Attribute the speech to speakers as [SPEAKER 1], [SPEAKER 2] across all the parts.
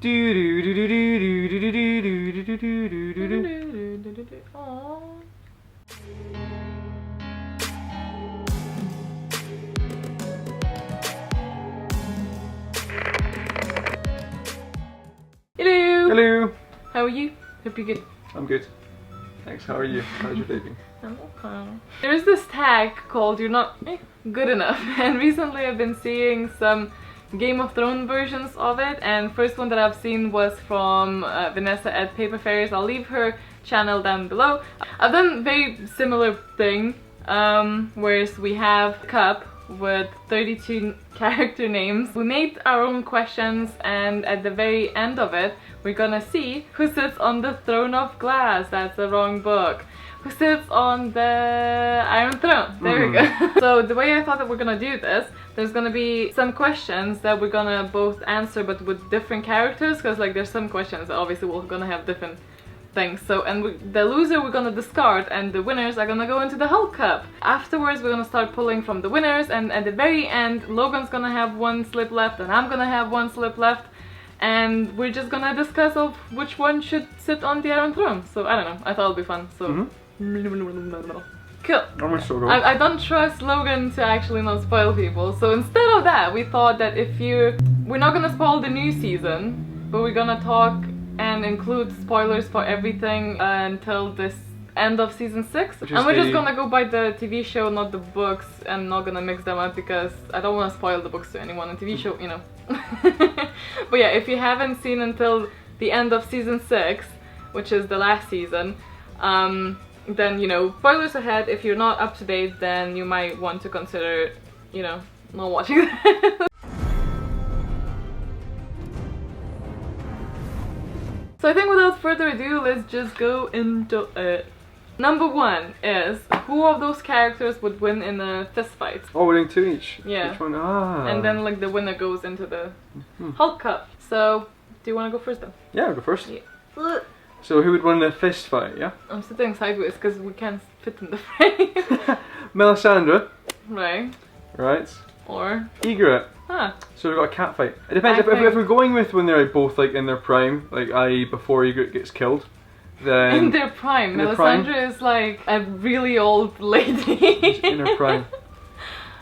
[SPEAKER 1] Aww. Hello!
[SPEAKER 2] Hello!
[SPEAKER 1] How are you? Hope you're good.
[SPEAKER 2] I'm good. Thanks, how are you? How's your day been?
[SPEAKER 1] I'm okay. There's this tag called You're Not Good Enough, and recently I've been seeing some Game of Thrones versions of it, and first one that I've seen was from Vanessa at Paper Fairies. I'll leave her channel down below. I've done a very similar thing, whereas we have a cup with 32 character names. We made our own questions, and at the very end of it we're gonna see who sits on the throne of glass. That's the wrong book. Who sits on the Iron Throne. There we go. So the way I thought that we're gonna do this, there's gonna be some questions that we're gonna both answer but with different characters, because like there's some questions that obviously we're gonna have different things. So, and the loser we're gonna discard, and the winners are gonna go into the Hulk Cup. Afterwards we're gonna start pulling from the winners, and at the very end Logan's gonna have one slip left and I'm gonna have one slip left, and we're just gonna discuss of which one should sit on the Iron Throne. So I don't know, I thought it'd be fun. So cool. I don't trust Logan to actually not spoil people, so instead of that we thought that we're not gonna spoil the new season, but we're gonna talk and include spoilers for everything until this end of season 6. And we're just gonna go by the TV show, not the books, and not gonna mix them up because I don't want to spoil the books to anyone. The TV show, you know. But yeah, if you haven't seen until the end of season 6, which is the last season, then, you know, spoilers ahead. If you're not up to date, then you might want to consider, you know, not watching that. So I think without further ado, let's just go into it. Number 1 is, who of those characters would win in a fist fight?
[SPEAKER 2] Oh, we're doing 2 each?
[SPEAKER 1] Yeah.
[SPEAKER 2] Which one? Ah.
[SPEAKER 1] And then like the winner goes into the Hulk Cup. So, do you want to go first then?
[SPEAKER 2] Yeah, I'll go first.
[SPEAKER 1] Yeah.
[SPEAKER 2] So who would win the fist fight, yeah?
[SPEAKER 1] I'm sitting sideways because we can't fit in the frame.
[SPEAKER 2] Melisandre.
[SPEAKER 1] Right.
[SPEAKER 2] Right.
[SPEAKER 1] Or?
[SPEAKER 2] Egret.
[SPEAKER 1] Huh.
[SPEAKER 2] So we've got a cat fight. It depends, if we're going with when they're both like in their prime, like i.e. before Egret gets killed, then...
[SPEAKER 1] In their prime. Melisandre is like a really old lady.
[SPEAKER 2] In her prime.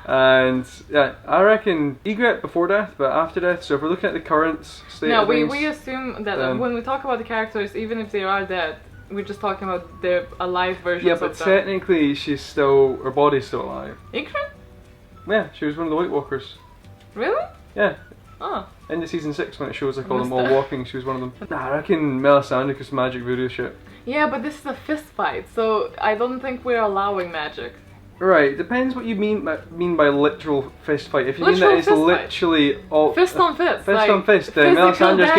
[SPEAKER 2] And yeah, I reckon Egret before death, but after death. So if we're looking at the current state of things,
[SPEAKER 1] we assume that when we talk about the characters, even if they are dead, we're just talking about their alive versions of them.
[SPEAKER 2] Yeah, but technically she's still, her body's still alive.
[SPEAKER 1] Egret?
[SPEAKER 2] Yeah, she was one of the White Walkers.
[SPEAKER 1] Really?
[SPEAKER 2] Yeah.
[SPEAKER 1] Oh.
[SPEAKER 2] In the season 6 when it shows like all them all walking, she was one of them. Nah, I reckon Melisandre because magic voodoo shit.
[SPEAKER 1] Yeah, but this is a fist fight, so I don't think we're allowing magic.
[SPEAKER 2] Right, depends what you mean by literal fist fight. If you
[SPEAKER 1] literal
[SPEAKER 2] mean that it's literally all
[SPEAKER 1] fist on fist.
[SPEAKER 2] Fist like, on fist, then Melisandre's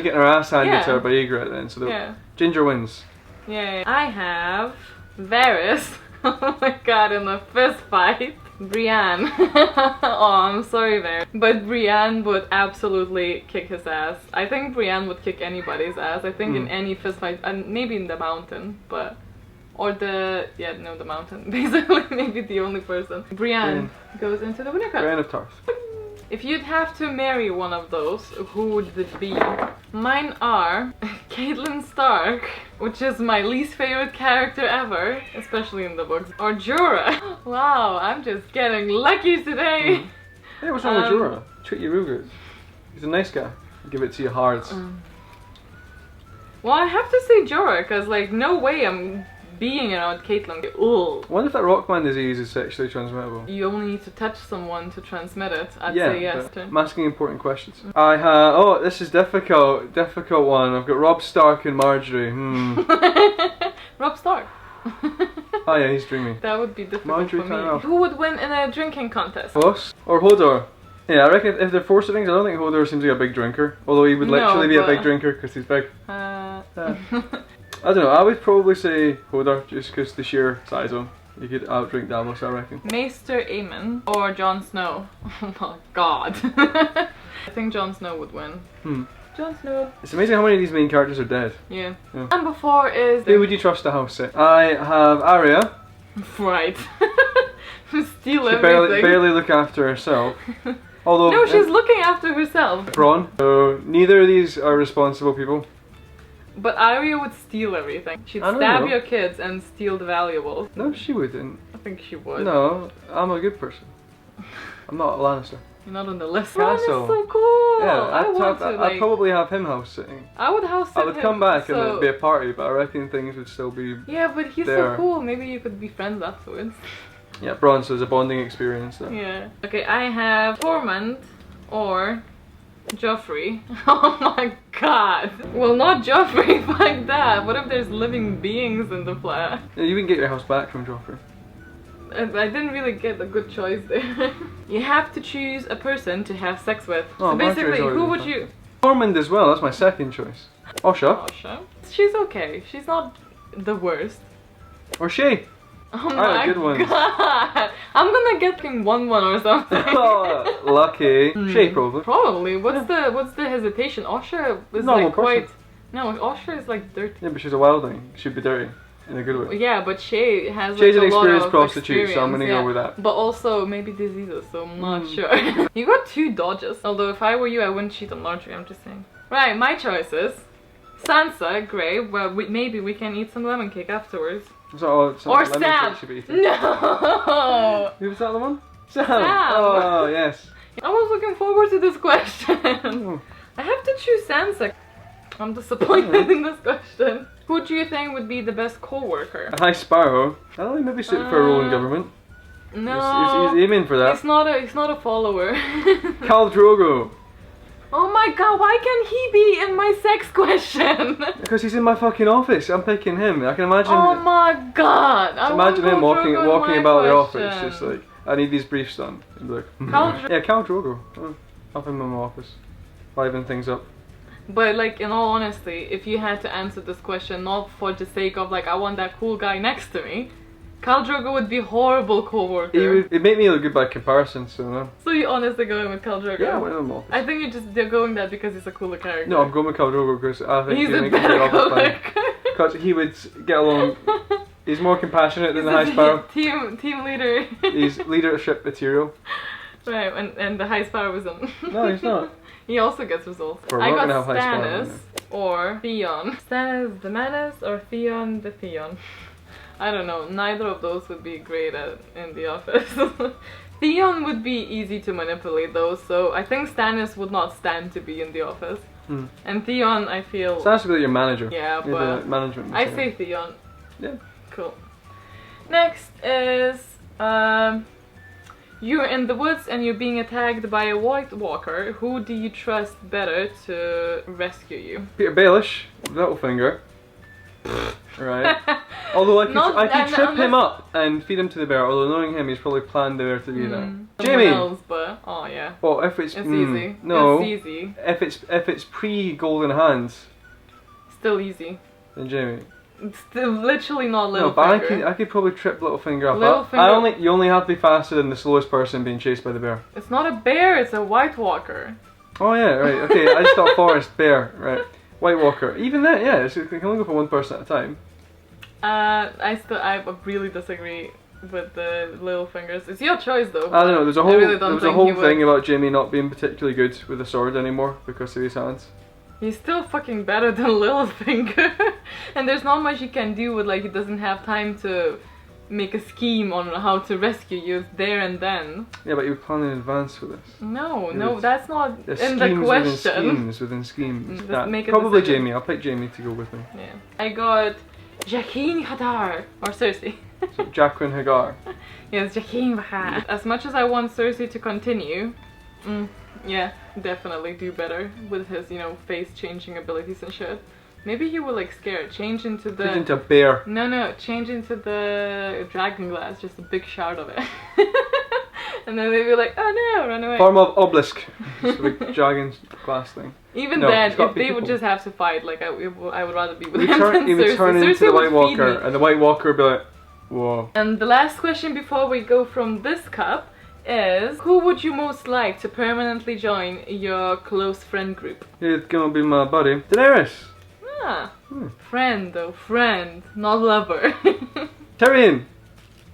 [SPEAKER 2] getting her ass handed to her by Egret then, so Ginger wins.
[SPEAKER 1] Yeah. I have Varys. Oh my god, in a fist fight. Brienne. Oh, I'm sorry, Varys. But Brienne would absolutely kick his ass. I think Brienne would kick anybody's ass. I think in any fist fight, and maybe in the mountain, but... Or the mountain. Basically, maybe the only person. Brienne goes into the winner cup.
[SPEAKER 2] Brienne of Tarth.
[SPEAKER 1] If you'd have to marry one of those, who would it be? Mine are Catelyn Stark, which is my least favorite character ever, especially in the books, or Jorah. Wow, I'm just getting lucky today.
[SPEAKER 2] Hey, what's wrong with Jorah? Treat you real good. He's a nice guy. Give it to you hard.
[SPEAKER 1] Well, I have to say Jorah, because like no way I'm being around Caitlyn. Ugh.
[SPEAKER 2] I wonder if that Rockman disease is sexually transmittable.
[SPEAKER 1] You only need to touch someone to transmit it. I'd say yes.
[SPEAKER 2] I'm asking important questions. I have... Oh, this is difficult. Difficult one. I've got Robb Stark and Marjorie.
[SPEAKER 1] Robb Stark.
[SPEAKER 2] Oh yeah, he's dreamy.
[SPEAKER 1] That would be difficult
[SPEAKER 2] Marjorie
[SPEAKER 1] for me. Who would win in a drinking contest?
[SPEAKER 2] Us or Hodor? Yeah, I reckon if they're forced things, I don't think Hodor seems like a big drinker. Although he would literally be a big drinker because he's big. I don't know, I would probably say Hodor just because the sheer size of him. You could outdrink Davos, I reckon.
[SPEAKER 1] Maester Aemon or Jon Snow? Oh my god. I think Jon Snow would win. Jon Snow.
[SPEAKER 2] It's amazing how many of these main characters are dead.
[SPEAKER 1] Yeah. Number 4 is...
[SPEAKER 2] Who would you trust to house sit? I have Arya.
[SPEAKER 1] Right. Steal
[SPEAKER 2] she
[SPEAKER 1] everything.
[SPEAKER 2] barely look after herself. Although
[SPEAKER 1] no, she's looking after herself.
[SPEAKER 2] Braun. So neither of these are responsible people.
[SPEAKER 1] But Arya would steal everything. She'd stab your kids and steal the valuables.
[SPEAKER 2] No, she wouldn't.
[SPEAKER 1] I think she would.
[SPEAKER 2] No, I'm a good person. I'm not a Lannister.
[SPEAKER 1] You're not on the list.
[SPEAKER 2] Castle.
[SPEAKER 1] Ron is so cool.
[SPEAKER 2] Yeah, I'd probably have him house sitting.
[SPEAKER 1] I would house sit him.
[SPEAKER 2] I would come back and it'd be a party, but I reckon things would still be.
[SPEAKER 1] Yeah, but he's
[SPEAKER 2] there.
[SPEAKER 1] so cool. Maybe you could be friends afterwards.
[SPEAKER 2] Yeah, Braun, so it's a bonding experience there.
[SPEAKER 1] Yeah. Okay, I have Tormund or Joffrey. Oh my god. Well, not Joffrey, fuck that. What if there's living beings in the flat?
[SPEAKER 2] Yeah, you can get your house back from Joffrey.
[SPEAKER 1] I didn't really get a good choice there. You have to choose a person to have sex with.
[SPEAKER 2] Oh,
[SPEAKER 1] so basically, who would you...
[SPEAKER 2] Tormund as well, that's my second choice. Osha.
[SPEAKER 1] Osha. She's okay. She's not the worst.
[SPEAKER 2] Or Shay.
[SPEAKER 1] Oh my good god! I'm gonna get 1-1 or something.
[SPEAKER 2] Oh, lucky. Shay probably.
[SPEAKER 1] Probably. What's the hesitation? Osha is like quite. No, Osha is like dirty.
[SPEAKER 2] Yeah, but she's a wildling. She'd be dirty in a good way.
[SPEAKER 1] Yeah, but Shay has like
[SPEAKER 2] Shay's an
[SPEAKER 1] a lot
[SPEAKER 2] experienced
[SPEAKER 1] of
[SPEAKER 2] prostitute, so I'm gonna go with that.
[SPEAKER 1] But also maybe diseases, so I'm not sure. You got 2 dodges. Although if I were you, I wouldn't cheat on Marjorie. I'm just saying. Right, my choices. Sansa, Grey. Well, maybe we can eat some lemon cake afterwards.
[SPEAKER 2] Or
[SPEAKER 1] Sam! No!
[SPEAKER 2] Who was that the one? Sam! Oh, yes.
[SPEAKER 1] I was looking forward to this question. I have to choose Sansa. I'm disappointed in this question. Who do you think would be the best co-worker?
[SPEAKER 2] A High Sparrow. I don't think maybe suited for a role in government.
[SPEAKER 1] No.
[SPEAKER 2] He's aiming for that.
[SPEAKER 1] He's not a follower.
[SPEAKER 2] Khal Drogo.
[SPEAKER 1] Oh my god, why can he be in my sex question?
[SPEAKER 2] Because he's in my fucking office. I'm picking him. I can imagine.
[SPEAKER 1] Oh my god.
[SPEAKER 2] Imagine him walking about the office, just like, I need these briefs done. And be like, yeah, Khal Drogo. Oh, have him in my office. Liven things up.
[SPEAKER 1] But like, in all honesty, if you had to answer this question not for the sake of like, I want that cool guy next to me, Khal Drogo would be a horrible co-worker.
[SPEAKER 2] It'd make me look good by comparison, so no.
[SPEAKER 1] So you're honestly going with Khal Drogo?
[SPEAKER 2] Yeah, I went in the office.
[SPEAKER 1] I think they're going that because he's a cooler character.
[SPEAKER 2] No, I'm going with Khal Drogo because I think
[SPEAKER 1] he's a better co-worker.
[SPEAKER 2] Because he would get along. He's more compassionate than the High Sparrow.
[SPEAKER 1] Team leader.
[SPEAKER 2] He's leadership material.
[SPEAKER 1] Right, and the High Sparrow isn't.
[SPEAKER 2] No, he's not.
[SPEAKER 1] He also gets results. I got Stannis or Theon. Stannis the Menace or Theon the Theon. I don't know, neither of those would be great in the office. Theon would be easy to manipulate though, so I think Stannis would not stand to be in the office. And Theon, I feel...
[SPEAKER 2] Stannis would be your manager.
[SPEAKER 1] Yeah,
[SPEAKER 2] you're
[SPEAKER 1] but...
[SPEAKER 2] the management.
[SPEAKER 1] I say Theon.
[SPEAKER 2] Yeah.
[SPEAKER 1] Cool. Next is... you're in the woods and you're being attacked by a White Walker. Who do you trust better to rescue you?
[SPEAKER 2] Peter Baelish, Littlefinger. Right. Although I could trip him up and feed him to the bear, although knowing him, he's probably planned the bear to be there. Jamie!
[SPEAKER 1] Else, but, oh yeah.
[SPEAKER 2] Well, if it's...
[SPEAKER 1] It's easy.
[SPEAKER 2] No.
[SPEAKER 1] It's easy.
[SPEAKER 2] If it's pre-Golden Hands...
[SPEAKER 1] Still easy.
[SPEAKER 2] Then Jamie.
[SPEAKER 1] It's still literally not Littlefinger.
[SPEAKER 2] No, but I could probably trip Littlefinger up. You only have to be faster than the slowest person being chased by the bear.
[SPEAKER 1] It's not a bear, it's a White Walker.
[SPEAKER 2] Oh yeah, right, okay, I just thought forest, bear, right. White Walker. Even that, yeah, you can only go for one person at a time.
[SPEAKER 1] I really disagree with the Littlefingers. It's your choice though.
[SPEAKER 2] I don't know, there's a whole thing about Jamie not being particularly good with a sword anymore because of his hands.
[SPEAKER 1] He's still fucking better than Littlefinger. And there's not much he can do with, like, he doesn't have time to make a scheme on how to rescue you there and then.
[SPEAKER 2] Yeah, but you plan in advance for this.
[SPEAKER 1] No, that's not in the question.
[SPEAKER 2] Within schemes.
[SPEAKER 1] Probably
[SPEAKER 2] Jamie. I'll pick Jamie to go with me.
[SPEAKER 1] Yeah. I got Jaqen H'ghar or Cersei.
[SPEAKER 2] So Jaqen H'ghar.
[SPEAKER 1] Yes, Jaqen H'ghar. As much as I want Cersei to continue, yeah, definitely do better with his, face changing abilities and shit. Maybe he will like scare, change into
[SPEAKER 2] a bear.
[SPEAKER 1] No, change into the dragon glass, just a big shard of it. And then they'd be like, oh no, run away.
[SPEAKER 2] Form of obelisk. Just a big dragon glass thing.
[SPEAKER 1] Even then, if they would just have to fight, like I would rather be with him than
[SPEAKER 2] He would turn into the White Walker, and the White Walker would be like, whoa.
[SPEAKER 1] And the last question before we go from this cup is, who would you most like to permanently join your close friend group?
[SPEAKER 2] It's gonna be my buddy, Daenerys.
[SPEAKER 1] Friend though, friend, not lover.
[SPEAKER 2] Tyrion!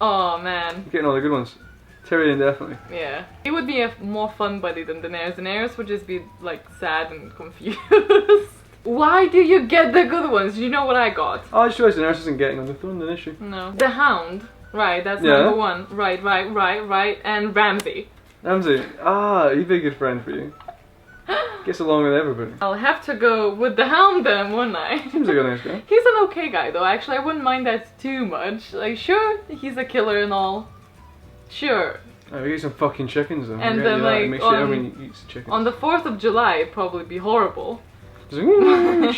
[SPEAKER 1] Oh man.
[SPEAKER 2] You're getting all the good ones. Tyrion, definitely.
[SPEAKER 1] Yeah. He would be a more fun buddy than Daenerys. Daenerys would just be like sad and confused. Why do you get the good ones? You know what I got?
[SPEAKER 2] Oh, I just realised Daenerys isn't getting on the throne then, is she?
[SPEAKER 1] No. The Hound. Right, that's number 1. Right. And Ramsay.
[SPEAKER 2] Ramsay. Ah, he'd be a good friend for you. Gets along with everybody.
[SPEAKER 1] I'll have to go with the Hound then, won't I?
[SPEAKER 2] Seems like a nice guy.
[SPEAKER 1] He's an okay guy though, actually. I wouldn't mind that too much. Like, sure, he's a killer and all. Sure.
[SPEAKER 2] We get some fucking chickens then.
[SPEAKER 1] And then like
[SPEAKER 2] make sure everyone eats chickens.
[SPEAKER 1] on the 4th of July it'd probably be horrible.
[SPEAKER 2] No,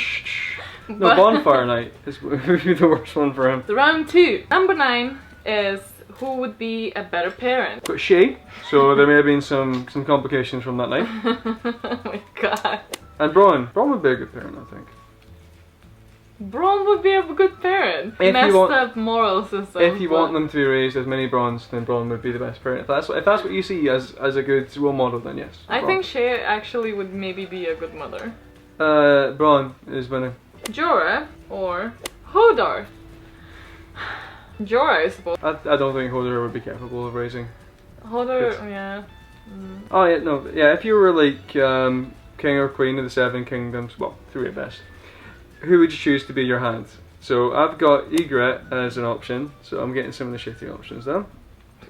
[SPEAKER 2] bonfire night would be the worst one for him.
[SPEAKER 1] Round 2. Number 9 is who would be a better parent?
[SPEAKER 2] But she, so there may have been some complications from that night.
[SPEAKER 1] Oh my god.
[SPEAKER 2] And Bronn. Bronn would be a good parent, I think.
[SPEAKER 1] Bronn would be a good parent.
[SPEAKER 2] If
[SPEAKER 1] Messed
[SPEAKER 2] you want,
[SPEAKER 1] up moral system.
[SPEAKER 2] If you want them to be raised as many Bronns, then Bronn would be the best parent. If that's what you see as a good role model, then yes.
[SPEAKER 1] I think she actually would maybe be a good mother.
[SPEAKER 2] Bronn is winning.
[SPEAKER 1] Jorah or Hodor? Jorah, I suppose.
[SPEAKER 2] I don't think Hodor would be capable of raising.
[SPEAKER 1] Hodor, yeah.
[SPEAKER 2] Oh yeah, no, yeah. If you were like king or queen of the 7 kingdoms, well, 3 at best, who would you choose to be your hand? So I've got Ygritte as an option, so I'm getting some of the shitty options then.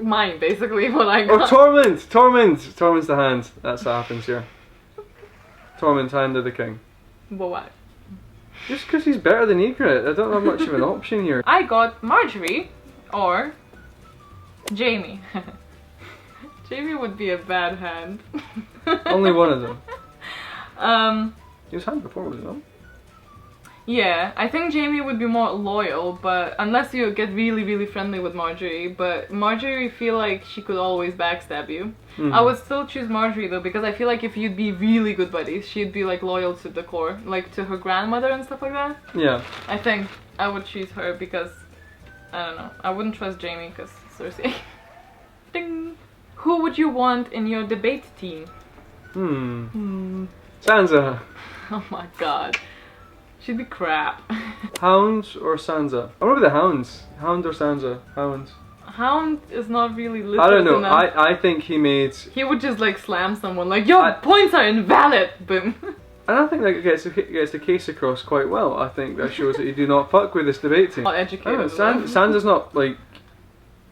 [SPEAKER 1] Mine, basically, what I got.
[SPEAKER 2] Oh, Tormund! Tormund's the hand. That's what happens here. Tormund, hand of the king.
[SPEAKER 1] But why?
[SPEAKER 2] Just because he's better than Ygritte. I don't have much of an option here.
[SPEAKER 1] I got Marjorie or Jaime. Jaime would be a bad hand.
[SPEAKER 2] Only one of them. He was hand before, was he not?
[SPEAKER 1] Yeah, I think Jaime would be more loyal, but unless you get really friendly with Marjorie, but Marjorie feel like she could always backstab you. I would still choose Marjorie though, because I feel like if you'd be really good buddies, she'd be like loyal to the core, like to her grandmother and stuff like that.
[SPEAKER 2] Yeah.
[SPEAKER 1] I think I would choose her because, I don't know, I wouldn't trust Jaime because Cersei. Ding! Who would you want in your debate team?
[SPEAKER 2] Sansa.
[SPEAKER 1] Oh my god. She'd be crap.
[SPEAKER 2] Hounds or Sansa? I'm gonna be the Hounds. Hound or Sansa? Hounds.
[SPEAKER 1] Hound is not really literate
[SPEAKER 2] I don't know.
[SPEAKER 1] enough.
[SPEAKER 2] I think he made.
[SPEAKER 1] He would just like slam someone like, your points are invalid! Boom.
[SPEAKER 2] And I think that gets the case across quite well. I think that shows that you do not fuck with this debate team.
[SPEAKER 1] Not educated.
[SPEAKER 2] Sansa's not like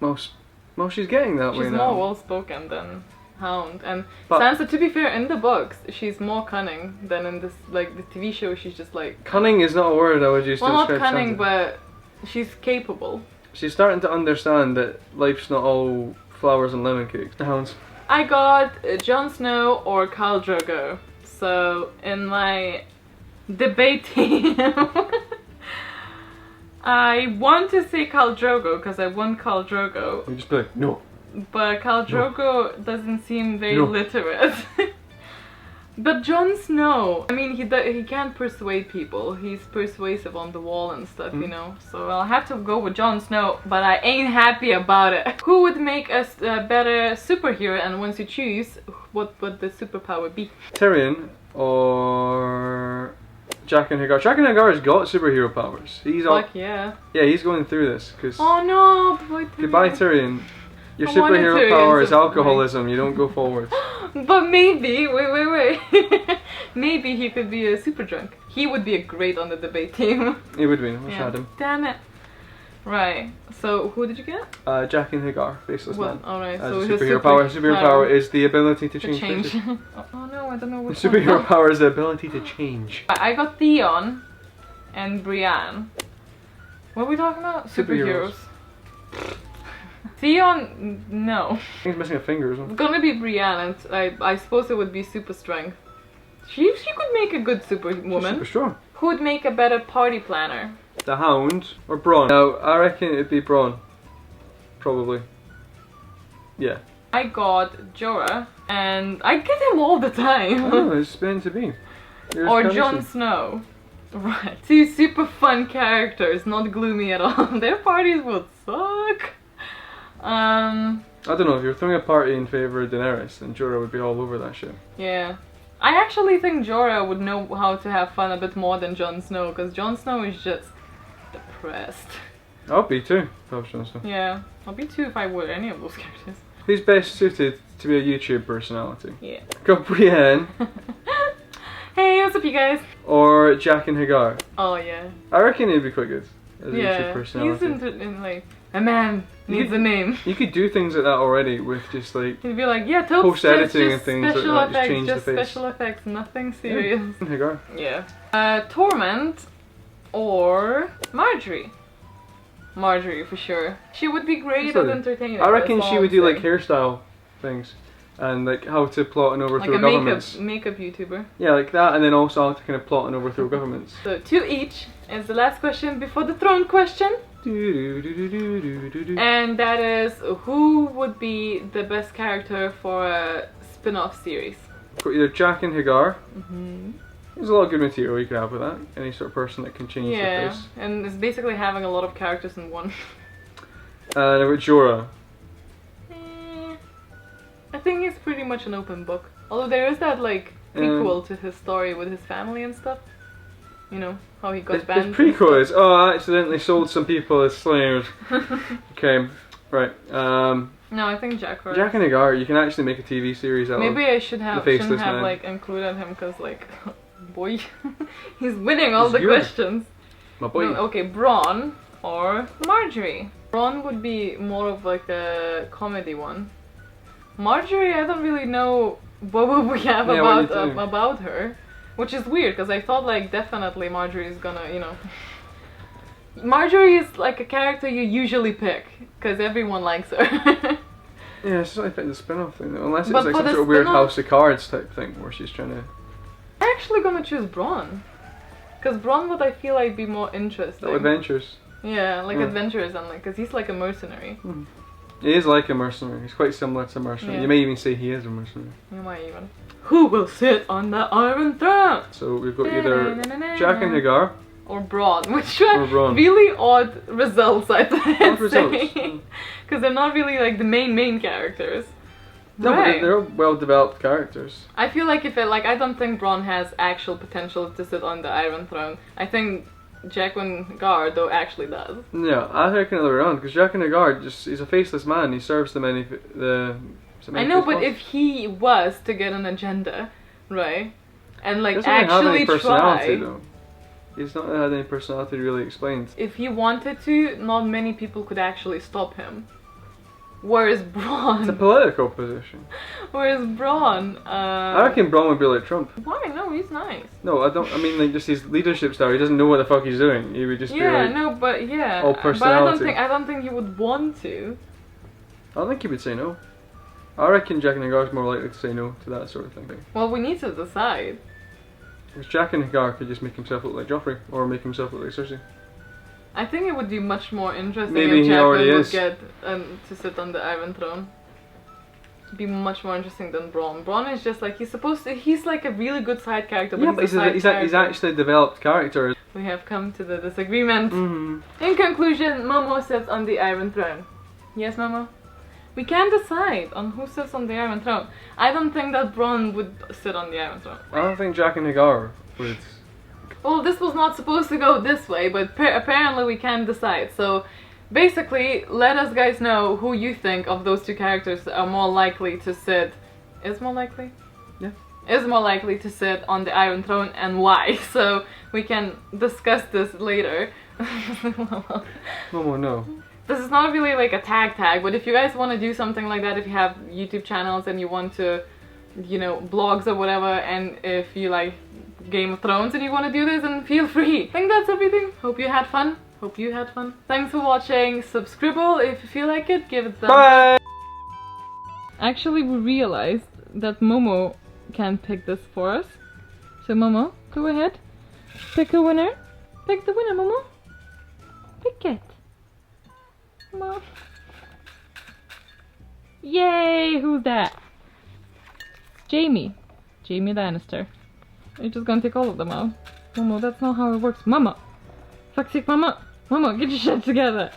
[SPEAKER 2] most. Well, she's getting that way now.
[SPEAKER 1] She's more well spoken than Hound, and Sansa, to be fair, in the books she's more cunning than in this, like the TV show. She's just like
[SPEAKER 2] cunning is not a word I would use to describe Sansa.
[SPEAKER 1] Well, not cunning, but she's capable.
[SPEAKER 2] She's starting to understand that life's not all flowers and lemon cakes. The Hounds.
[SPEAKER 1] I got Jon Snow or Khal Drogo. So in my debate team, I want to say Khal Drogo because I want Khal Drogo.
[SPEAKER 2] You just be like, no.
[SPEAKER 1] But Khal Drogo doesn't seem very literate. But Jon Snow, I mean, he can't persuade people. He's persuasive on the wall and stuff, you know. So I'll have to go with Jon Snow, but I ain't happy about it. Who would make us a better superhero? And once you choose, what would the superpower be?
[SPEAKER 2] Tyrion or Jaqen H'ghar. Jaqen H'ghar's got superhero powers. He's all.
[SPEAKER 1] Fuck yeah.
[SPEAKER 2] Yeah, he's going through this because.
[SPEAKER 1] Oh no!
[SPEAKER 2] Goodbye, Tyrion. Your superhero power is alcoholism. You don't go forward.
[SPEAKER 1] But maybe, wait. Maybe he could be a super drunk. He would be great on the debate team.
[SPEAKER 2] He would be. Let's add him.
[SPEAKER 1] Damn it. Right. So who did you get?
[SPEAKER 2] Jaqen H'ghar, faceless man.
[SPEAKER 1] Alright.
[SPEAKER 2] So his superhero power is the ability to change.
[SPEAKER 1] Oh no, I don't know which
[SPEAKER 2] one. The superhero power is the ability to change.
[SPEAKER 1] I got Theon and Brienne. What are we talking about? Superheroes. Theon, no.
[SPEAKER 2] He's missing a finger or something.
[SPEAKER 1] It's gonna be Brienne, and I suppose it would be super strength. She could make a good superwoman.
[SPEAKER 2] Super strong.
[SPEAKER 1] Who would make a better party planner?
[SPEAKER 2] The Hound or Bronn? Now, I reckon it'd be Bronn. Probably. Yeah.
[SPEAKER 1] I got Jorah, and I get him all the time.
[SPEAKER 2] Oh, it's meant to be.
[SPEAKER 1] Or Jon Snow. Right. 2 super fun characters, not gloomy at all. Their parties would suck.
[SPEAKER 2] I don't know, if you're throwing a party in favour of Daenerys, then Jorah would be all over that shit.
[SPEAKER 1] Yeah. I actually think Jorah would know how to have fun a bit more than Jon Snow, because Jon Snow is just depressed.
[SPEAKER 2] I'll be too, if I was Jon Snow.
[SPEAKER 1] Yeah, I'll be too if I were any of those characters.
[SPEAKER 2] Who's best suited to be a YouTube personality?
[SPEAKER 1] Yeah.
[SPEAKER 2] Gabrielle.
[SPEAKER 1] Hey, what's up, you guys?
[SPEAKER 2] Or Jack and Hagar?
[SPEAKER 1] Oh yeah.
[SPEAKER 2] I reckon he'd be quite good as a YouTube personality.
[SPEAKER 1] He's in like a man needs a name.
[SPEAKER 2] You could do things like that already with just like.
[SPEAKER 1] He'd be like, yeah,
[SPEAKER 2] post editing and things like that. Just change the face.
[SPEAKER 1] Special effects, nothing serious.
[SPEAKER 2] Yeah. Hagar.
[SPEAKER 1] Yeah. Torment or Marjorie. Marjorie for sure. She would be great at entertaining.
[SPEAKER 2] I reckon she would do like hairstyle things and like how to plot and overthrow governments.
[SPEAKER 1] Makeup YouTuber.
[SPEAKER 2] Yeah, like that, and then also how to kind of plot and overthrow governments.
[SPEAKER 1] So 2 each is the last question before the throne question. And that is, who would be the best character for a spin-off series?
[SPEAKER 2] Got either Jack and Hagar. There's a lot of good material you could have with that. Any sort of person that can change their face.
[SPEAKER 1] And it's basically having a lot of characters in one.
[SPEAKER 2] And about Jorah.
[SPEAKER 1] I think it's pretty much an open book. Although there is that like prequel to his story with his family and stuff. You know, how he got banned.
[SPEAKER 2] His prequel is, oh, I accidentally sold some people as slaves. Okay, right.
[SPEAKER 1] No, I think Jack first.
[SPEAKER 2] Jack and Hagar, you can actually make a TV series out of.
[SPEAKER 1] Maybe I shouldn't have like included him because like, boy, he's winning all the questions.
[SPEAKER 2] My boy.
[SPEAKER 1] No, okay, Braun or Marjorie. Braun would be more of like a comedy one. Marjorie, I don't really know what would we have about her, which is weird because I thought like definitely Marjorie is gonna, you know. Marjorie is like a character you usually pick because everyone likes her.
[SPEAKER 2] Yeah, it's just like the spin-off thing though, unless it's like some sort of weird House of Cards type thing where she's trying to.
[SPEAKER 1] I'm actually gonna choose Braun, because Braun would I feel like be more interesting.
[SPEAKER 2] Oh, adventures.
[SPEAKER 1] Yeah, like adventures and like, because he's like a mercenary.
[SPEAKER 2] He is like a mercenary. He's quite similar to a mercenary. You may even say he is a mercenary.
[SPEAKER 1] You might even. Who will sit on the Iron Throne?
[SPEAKER 2] So we've got either Jack and Hagar
[SPEAKER 1] or Braun, which are really odd results, I think. Because they're not really like the main characters.
[SPEAKER 2] No, but they're well developed characters.
[SPEAKER 1] I feel like I don't think Braun has actual potential to sit on the Iron Throne. I think Jack and Hagar though actually does.
[SPEAKER 2] Yeah, I reckon the other way around, because Jack and Hagar he's a faceless man. He serves the many
[SPEAKER 1] I know, but if he was to get an agenda, right, and like
[SPEAKER 2] actually have any personality,
[SPEAKER 1] try.
[SPEAKER 2] Though. He's not had any personality really explained.
[SPEAKER 1] If he wanted to, not many people could actually stop him. Whereas Braun...
[SPEAKER 2] It's a political position.
[SPEAKER 1] Whereas Braun...
[SPEAKER 2] I reckon Braun would be like Trump.
[SPEAKER 1] Why? No, he's nice.
[SPEAKER 2] No, I mean like just his leadership style. He doesn't know what the fuck he's doing. He would just be like...
[SPEAKER 1] Yeah, no, but
[SPEAKER 2] all personality.
[SPEAKER 1] But I don't think he would want to.
[SPEAKER 2] I don't think he would say no. I reckon Jack and Hagar is more likely to say no to that sort of thing.
[SPEAKER 1] Well, we need to decide.
[SPEAKER 2] Because Jack and Hagar could just make himself look like Joffrey, or make himself look like Cersei.
[SPEAKER 1] I think it would be much more interesting
[SPEAKER 2] Maybe
[SPEAKER 1] if
[SPEAKER 2] he
[SPEAKER 1] Jack
[SPEAKER 2] already
[SPEAKER 1] would
[SPEAKER 2] is.
[SPEAKER 1] get to sit on the Iron Throne. It'd be much more interesting than Braun. Braun is just like, he's like a really good side character, but he's
[SPEAKER 2] actually a developed character.
[SPEAKER 1] We have come to the disagreement. In conclusion, Momo sits on the Iron Throne. Yes, Momo? We can decide on who sits on the Iron Throne. I don't think that Braun would sit on the Iron Throne.
[SPEAKER 2] I don't think Jack and Hagar would.
[SPEAKER 1] Well, this was not supposed to go this way, but apparently we can decide. So, basically, let us guys know who you think of those two characters are more likely to sit... Is more likely?
[SPEAKER 2] Yeah.
[SPEAKER 1] Is more likely to sit on the Iron Throne and why. So, we can discuss this later.
[SPEAKER 2] Momo, no.
[SPEAKER 1] This is not really like a tag, but if you guys want to do something like that, if you have YouTube channels and you want to, you know, blogs or whatever, and if you like Game of Thrones and you want to do this, then feel free. I think that's everything. Hope you had fun. Thanks for watching. Subscribe if you feel like it. Give it a thumbs up. Actually, we realized that Momo can pick this for us. So Momo, go ahead. Pick a winner. Pick the winner, Momo. Pick it. Mom. Yay! Who's that? Jamie. Jamie Lannister. You're just gonna take all of them out. Momo, that's not how it works. Mama! Fuck's sake, Mama! Mama, get your shit together!